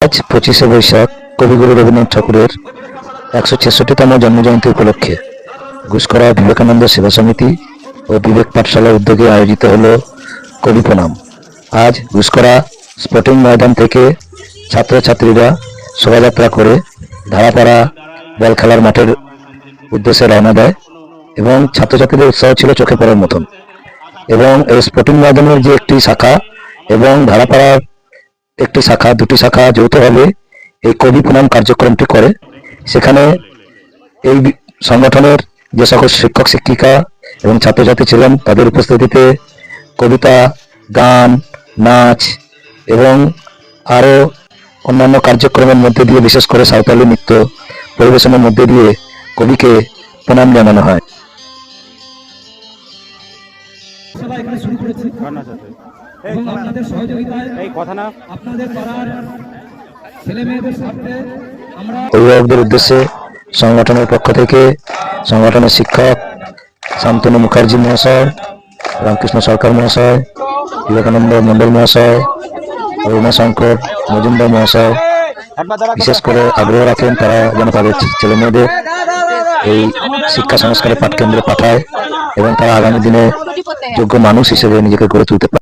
আজ 25শে বৈশাখ কবিগুরু রবীন্দ্রনাথ ঠাকুরের 166তম জন্মজয়ন্তী উপলক্ষে গুসকরা বিবেকানন্দ সেবা সমিতি ও বিবেক পাঠশালার উদ্যোগে আয়োজিত হলো কবি প্রণাম। আজ গুসকরা স্পোর্টিং ময়দান থেকে ছাত্রছাত্রীরা শোভাযাত্রা করে ধারাপাড়া বল খেলার মাঠের উদ্দেশ্যে রওনা দেয় এবং ছাত্রছাত্রীদের উৎসাহ ছিল চোখে পড়ার মতন। এবং এই স্পোর্টিং ময়দানের যে একটি শাখা এবং ধারাপাড়ার একটি শাখা, দুটি শাখা যৌথভাবে এই কবি প্রণাম কার্যক্রমটি করে। সেখানে এই সংগঠনের যে সকল শিক্ষক শিক্ষিকা এবং ছাত্রছাত্রী ছিলেন তাদের উপস্থিতিতে কবিতা, গান, নাচ এবং আরও অন্যান্য কার্যক্রমের মধ্যে দিয়ে, বিশেষ করে সাঁওতালি নৃত্য পরিবেশনের মধ্যে দিয়ে কবিকে প্রণাম জানানো হয়। এবং আপনাদের সহযোগিতায় আপনাদের পাড়ার ছেলে মেয়েদের সাথে আমরা অভিভাবকদের উদ্দেশ্যে সংগঠনের পক্ষ থেকে সংগঠনের শিক্ষক শান্তনু মুখার্জি মহাশয়, রামকৃষ্ণ সরকার মহাশয়, বিবেকানন্দ মন্ডল মহাশয়, রুমাশঙ্কর মজুমদার মহাশয় বিশেষ করে আগ্রহ রাখেন তারা যেন তাদের ছেলে মেয়েদের এই শিক্ষা সংস্কারের পাঠকেন্দ্রে পাঠায় এবং তারা আগামী দিনে যোগ্য মানুষ হিসেবে নিজেকে গড়ে তুলতে পারে।